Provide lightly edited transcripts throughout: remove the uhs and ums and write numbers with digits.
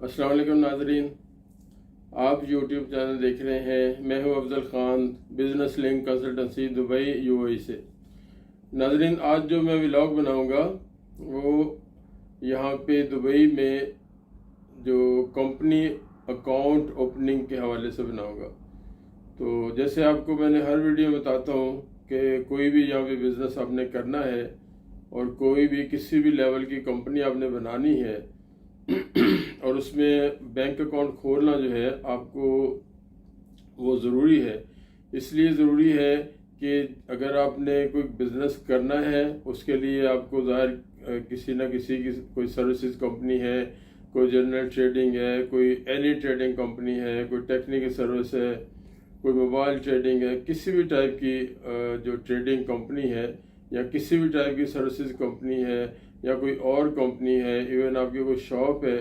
अस्सलाम वालेकुम नाज़रीन, आप यूट्यूब चैनल देख रहे हैं। मैं हूं Afzal Khan, business link consultancy Dubai UAE से। नाज़रीन, आज जो मैं व्लॉग बनाऊंगा वो यहाँ पे दुबई में जो कंपनी अकाउंट ओपनिंग के हवाले से बनाऊंगा। तो जैसे आपको मैंने हर वीडियो में बताता हूँ कि कोई भी यहाँ पे बिज़नेस आपने करना है और कोई भी किसी भी लेवल की कंपनी आपने बनानी है और उसमें बैंक अकाउंट खोलना जो है आपको वो ज़रूरी है। इसलिए ज़रूरी है कि अगर आपने कोई बिज़नेस करना है उसके लिए आपको ज़ाहिर किसी न किसी की कोई सर्विसेज कंपनी है, कोई जनरल ट्रेडिंग है, कोई एनी ट्रेडिंग कंपनी है, कोई टेक्निकल सर्विस है, कोई मोबाइल ट्रेडिंग है, किसी भी टाइप की जो ट्रेडिंग कंपनी है या किसी भी टाइप की सर्विसेज कंपनी है या कोई और कंपनी है, इवन आपकी कोई शॉप है,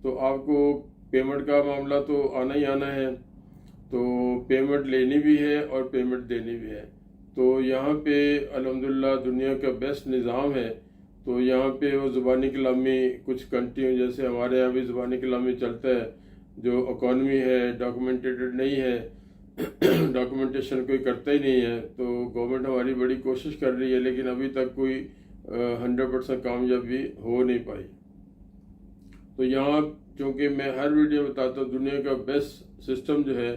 तो आपको पेमेंट का मामला तो आना ही आना है। तो पेमेंट लेनी भी है और पेमेंट देनी भी है। तो यहाँ पे अल्हम्दुलिल्लाह दुनिया का बेस्ट निज़ाम है। तो यहाँ पे वो ज़ुबानी कलामी कुछ कंट्री जैसे हमारे यहाँ भी ज़ुबानी कलामी चलता है। जो इकॉनमी है डॉक्यूमेंटेड नहीं है डॉक्यूमेंटेशन कोई करता ही नहीं है। तो गवर्नमेंट हमारी बड़ी कोशिश कर रही है, लेकिन अभी तक कोई 100% कामयाबी हो नहीं पाई। तो यहाँ क्योंकि मैं हर वीडियो में बताता हूँ दुनिया का बेस्ट सिस्टम जो है,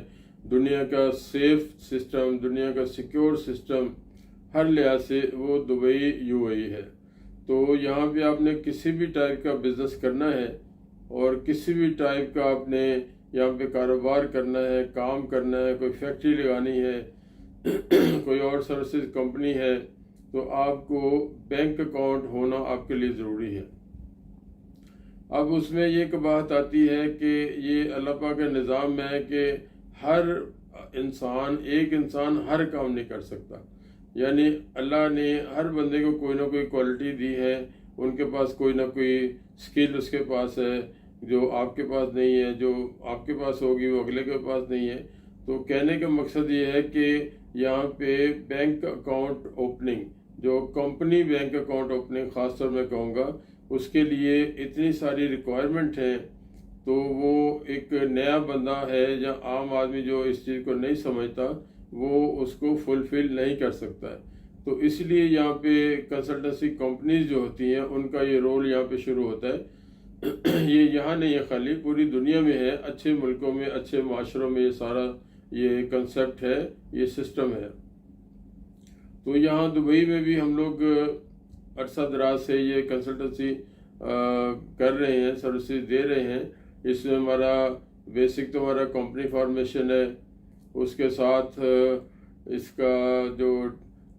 दुनिया का सेफ सिस्टम, दुनिया का सिक्योर सिस्टम हर लिहाज से वो दुबई यूएई है। तो यहाँ पे आपने किसी भी टाइप का बिजनेस करना है और किसी भी टाइप का आपने यहाँ पे कारोबार करना है, काम करना है, कोई फैक्ट्री लगानी है कोई और सर्विसेज कंपनी है, तो आपको बैंक अकाउंट होना आपके लिए ज़रूरी है। अब उसमें ये एक बात आती है कि ये अल्लाह पाक का निज़ाम है कि हर इंसान, एक इंसान हर काम नहीं कर सकता। यानी अल्लाह ने हर बंदे को कोई ना कोई क्वालिटी दी है, उनके पास कोई ना कोई स्किल उसके पास है जो आपके पास नहीं है, जो आपके पास होगी वो अगले के पास नहीं है। तो कहने का मकसद ये है कि यहाँ पे बैंक अकाउंट ओपनिंग, जो कंपनी बैंक अकाउंट ओपनिंग ख़ास तौर में कहूँगा, उसके लिए इतनी सारी रिक्वायरमेंट है। तो वो एक नया बंदा है या आम आदमी जो इस चीज़ को नहीं समझता वो उसको फुलफिल नहीं कर सकता है। तो इसलिए यहाँ पे कंसल्टेंसी कंपनीज जो होती हैं उनका ये रोल यहाँ पे शुरू होता है ये यहाँ नहीं है, खाली पूरी दुनिया में है। अच्छे मुल्कों में, अच्छे माशरों में ये सारा ये कंसेप्ट है, ये सिस्टम है। तो यहाँ दुबई में भी हम लोग अरसा दराज से ये कंसल्टेंसी कर रहे हैं, सर्विसेज दे रहे हैं। इसमें हमारा बेसिक तो हमारा कंपनी फॉर्मेशन है, उसके साथ इसका जो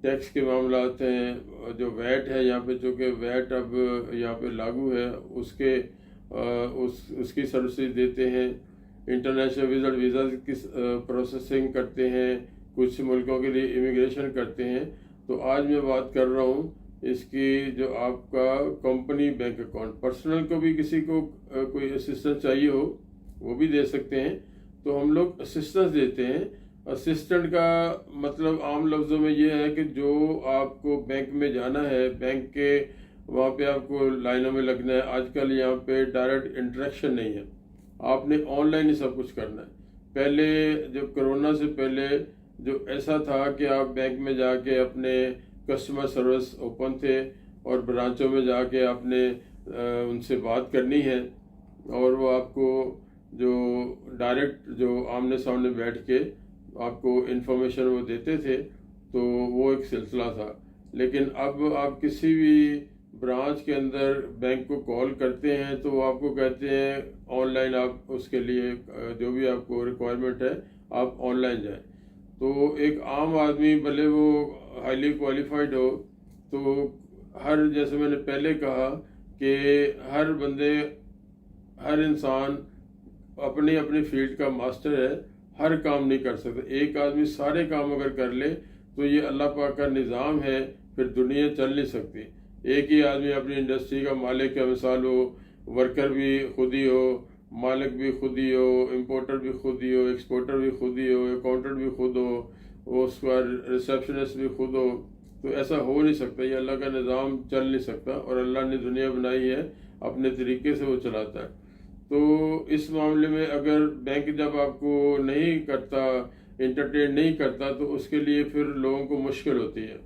टैक्स के मामला आते हैं, जो वैट है यहाँ पे, जो कि वैट अब यहाँ पे लागू है, उसके उसकी सर्विसेज देते हैं। इंटरनेशनल वीज़ा की प्रोसेसिंग करते हैं, कुछ मुल्कों के लिए इमिग्रेशन करते हैं। तो आज मैं बात कर रहा हूँ इसकी जो आपका कंपनी बैंक अकाउंट। पर्सनल को भी किसी को कोई असिस्टेंस चाहिए हो वो भी दे सकते हैं, तो हम लोग असिस्टेंस देते हैं। असिस्टेंट का मतलब आम लफ्ज़ों में ये है कि जो आपको बैंक में जाना है, बैंक के वहाँ पे आपको लाइनों में लगना है। आजकल यहाँ पे डायरेक्ट इंटरेक्शन नहीं है, आपने ऑनलाइन ही सब कुछ करना है। पहले जो कोरोना से पहले जो ऐसा था कि आप बैंक में जाके अपने कस्टमर सर्विस ओपन थे और ब्रांचों में जाके आपने उनसे बात करनी है और वो आपको जो डायरेक्ट जो आमने सामने बैठ के आपको इन्फॉर्मेशन वो देते थे। तो वो एक सिलसिला था। लेकिन अब आप किसी भी ब्रांच के अंदर बैंक को कॉल करते हैं तो वो आपको कहते हैं ऑनलाइन आप उसके लिए जो भी आपको रिक्वायरमेंट है आप ऑनलाइन जाएं। तो एक आम आदमी भले वो हाईली क्वालिफाइड हो, तो हर, जैसे मैंने पहले कहा कि हर बंदे, हर इंसान अपनी अपनी फील्ड का मास्टर है, हर काम नहीं कर सकता। एक आदमी सारे काम अगर कर ले तो ये अल्लाह पाक का निज़ाम है, फिर दुनिया चल नहीं सकती। एक ही आदमी अपनी इंडस्ट्री का मालिक का मिसाल हो, वर्कर भी खुद ही हो, मालिक भी खुद ही हो, इम्पोर्टर भी खुद ही हो, एक्सपोर्टर भी खुद ही हो, अकाउंटेंट भी खुद हो, वो उसका रिसेप्शनिस्ट भी खुद हो, तो ऐसा हो नहीं सकता। ये अल्लाह का निज़ाम चल नहीं सकता और अल्लाह ने दुनिया बनाई है, अपने तरीके से वो चलाता है। तो इस मामले में अगर बैंक जब आपको नहीं करता, इंटरटेन नहीं करता, तो उसके लिए फिर लोगों को मुश्किल होती है।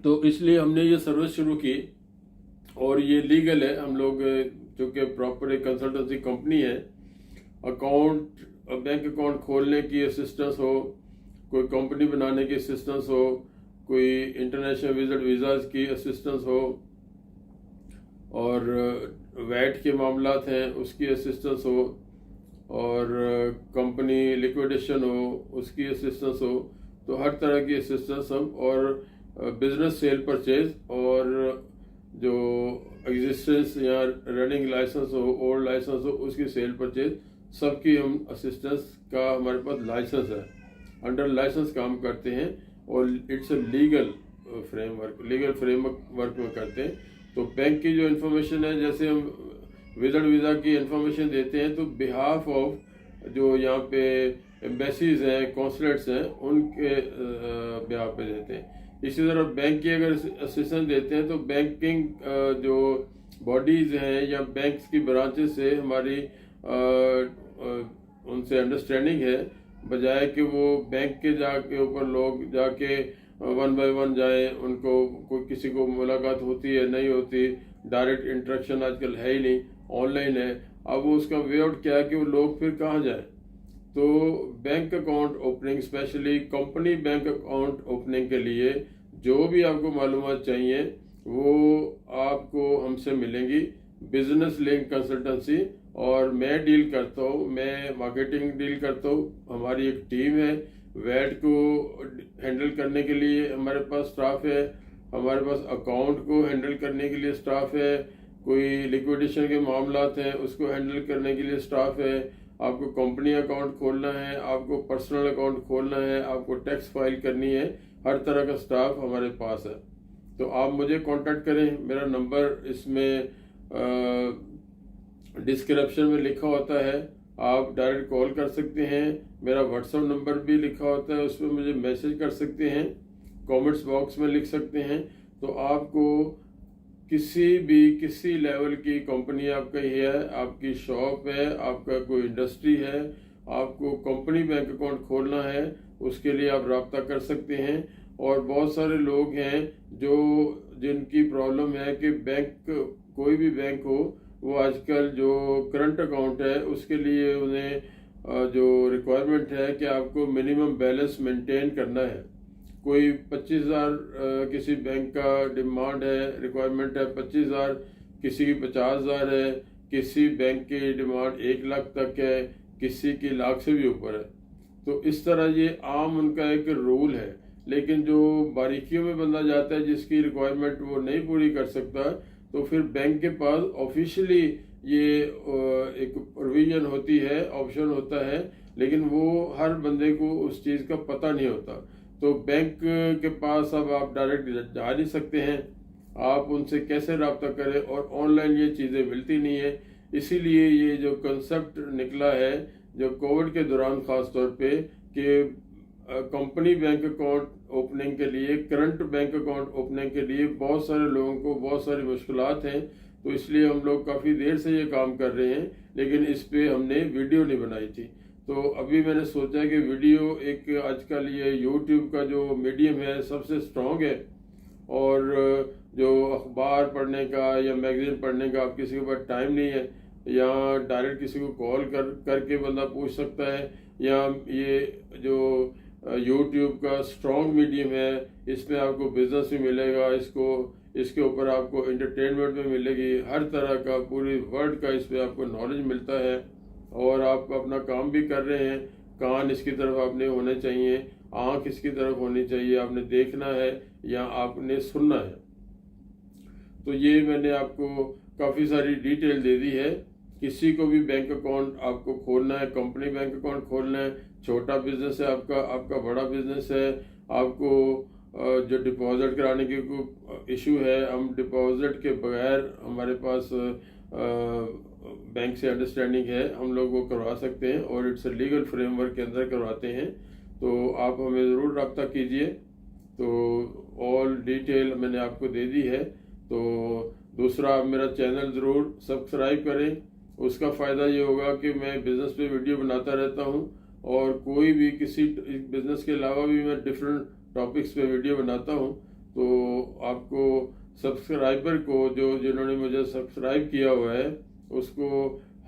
तो इसलिए हमने ये सर्विस शुरू की और ये लीगल है। हम लोग चूँकि प्रॉपर एक कंसल्टेंसी कंपनी है, बैंक अकाउंट खोलने की असिस्टेंस हो, कोई कंपनी बनाने की असिस्टेंस हो, कोई इंटरनेशनल विजिट वीज़ाज की असिस्टेंस हो, और वैट के मामलात हैं उसकी असिस्टेंस हो, और कंपनी लिक्विडेशन हो उसकी असिस्टेंस हो, तो हर तरह की असिस्टेंस हम, और बिजनेस सेल परचेज, और जो एग्जिस्टेंस या रनिंग लाइसेंस हो, ओल्ड लाइसेंस हो, उसकी सेल परचेज, सबकी हम असिस्टेंस का हमारे पास लाइसेंस है, अंडर लाइसेंस काम करते हैं, और इट्स अ लीगल फ्रेमवर्क में करते हैं। तो बैंक की जो इन्फॉर्मेशन है, जैसे हम विजिट वीज़ा की इन्फॉर्मेशन देते हैं तो बिहाफ ऑफ जो यहाँ पे एम्बेसीज हैं, कॉन्सुलेट्स हैं, उनके बिहाफ पे देते हैं। इसी तरह बैंक की अगर असिस्टेंस देते हैं तो बैंकिंग जो बॉडीज़ हैं या बैंक्स की ब्रांचेस से हमारी उनसे अंडरस्टैंडिंग है, बजाय कि वो बैंक के जाके ऊपर लोग जाके वन बाय वन जाए, उनको कोई किसी को मुलाकात होती है नहीं होती, डायरेक्ट इंटरेक्शन आजकल है ही नहीं, ऑनलाइन है। अब वो उसका वे आउट क्या है कि वो लोग फिर कहाँ जाए। तो bank account opening, specially company bank account opening के लिए जो भी आपको मालूमात चाहिए वो आपको हमसे मिलेंगी। बिजनेस लिंक कंसल्टेंसी, और मैं डील करता हूँ, मैं मार्केटिंग डील करता हूँ। हमारी एक टीम है, वैट को हैंडल करने के लिए हमारे पास स्टाफ है, हमारे पास अकाउंट को हैंडल करने के लिए स्टाफ है, कोई लिक्विडेशन के मामलात हैं उसको हैंडल करने के लिए स्टाफ है, आपको कंपनी अकाउंट खोलना है, आपको पर्सनल अकाउंट खोलना है, आपको टैक्स फाइल करनी है, हर तरह का स्टाफ हमारे पास है। तो आप मुझे कांटेक्ट करें, मेरा नंबर इसमें डिस्क्रिप्शन में लिखा होता है, आप डायरेक्ट कॉल कर सकते हैं। मेरा व्हाट्सएप नंबर भी लिखा होता है, उसमें मुझे मैसेज कर सकते हैं, कमेंट्स बॉक्स में लिख सकते हैं। तो आपको किसी लेवल की कंपनी आपका ही है, आपकी शॉप है, आपका कोई इंडस्ट्री है, आपको कंपनी बैंक अकाउंट खोलना है, उसके लिए आप रब्ता कर सकते हैं। और बहुत सारे लोग हैं जिनकी प्रॉब्लम है कि बैंक, कोई भी बैंक हो, वो आजकल जो करंट अकाउंट है उसके लिए उन्हें जो रिक्वायरमेंट है कि आपको मिनिमम बैलेंस मेंटेन करना है। कोई 25,000 किसी बैंक का डिमांड है, रिक्वायरमेंट है 25,000, किसी की 50,000 है, किसी बैंक की डिमांड 1 लाख तक है, किसी की लाख से भी ऊपर है। तो इस तरह ये आम उनका एक रूल है। लेकिन जो बारीकियों में बंदा जाता है, जिसकी रिक्वायरमेंट वो नहीं पूरी कर सकता, तो फिर बैंक के पास ऑफिशियली ये एक प्रोविजन होती है, ऑप्शन होता है, लेकिन वो हर बंदे को उस चीज़ का पता नहीं होता। तो बैंक के पास अब आप डायरेक्ट जा नहीं सकते हैं, आप उनसे कैसे रब्ता करें, और ऑनलाइन ये चीज़ें मिलती नहीं है। इसीलिए ये जो कंसेप्ट निकला है, जो कोविड के दौरान ख़ास तौर पे, कि कंपनी बैंक अकाउंट ओपनिंग के लिए, करंट बैंक अकाउंट ओपनिंग के लिए बहुत सारे लोगों को बहुत सारी मुश्किलात हैं। तो इसलिए हम लोग काफ़ी देर से ये काम कर रहे हैं, लेकिन इस पे हमने वीडियो नहीं बनाई थी। तो अभी मैंने सोचा कि वीडियो, एक आजकल ये यूट्यूब का जो मीडियम है सबसे स्ट्रॉन्ग है, और जो अखबार पढ़ने का या मैगजीन पढ़ने का आप किसी के पास टाइम नहीं है, या डायरेक्ट किसी को कॉल करके बंदा पूछ सकता है, या ये जो यूट्यूब का स्ट्रॉन्ग मीडियम है, इसमें आपको बिजनेस भी मिलेगा, इसके ऊपर आपको एंटरटेनमेंट भी मिलेगी, हर तरह का पूरी वर्ल्ड का इस पर आपको नॉलेज मिलता है, और आप अपना काम भी कर रहे हैं। कान इसकी तरफ आपने होने चाहिए, आंख इसकी तरफ होनी चाहिए, आपने देखना है या आपने सुनना है। तो ये मैंने आपको काफ़ी सारी डिटेल दे दी है। किसी को भी बैंक अकाउंट आपको खोलना है, कंपनी बैंक अकाउंट खोलना है, छोटा बिजनेस है आपका बड़ा बिजनेस है, आपको जो डिपॉजिट कराने की कोई इशू है, हम डिपॉजिट के बगैर, हमारे पास बैंक से अंडरस्टैंडिंग है, हम लोग वो करवा सकते हैं, और इट्स लीगल फ्रेमवर्क के अंदर करवाते हैं। तो आप हमें ज़रूर रब्ता कीजिए। तो ऑल डिटेल मैंने आपको दे दी है। तो दूसरा, आप मेरा चैनल ज़रूर सब्सक्राइब करें। उसका फ़ायदा ये होगा कि मैं बिज़नेस पे वीडियो बनाता रहता हूँ, और कोई भी किसी बिज़नेस के अलावा भी मैं डिफरेंट टॉपिक्स पे वीडियो बनाता हूँ। तो आपको सब्सक्राइबर को, जिन्होंने मुझे सब्सक्राइब किया हुआ है, उसको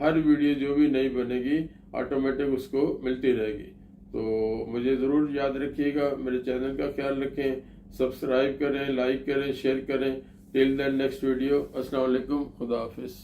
हर वीडियो जो भी नई बनेगी ऑटोमेटिक उसको मिलती रहेगी। तो मुझे ज़रूर याद रखिएगा, मेरे चैनल का ख्याल रखें, सब्सक्राइब करें, लाइक करें, शेयर करें। टिल दैन नेक्स्ट वीडियो, अस्सलाम वालेकुम, खुदा हाफिज़।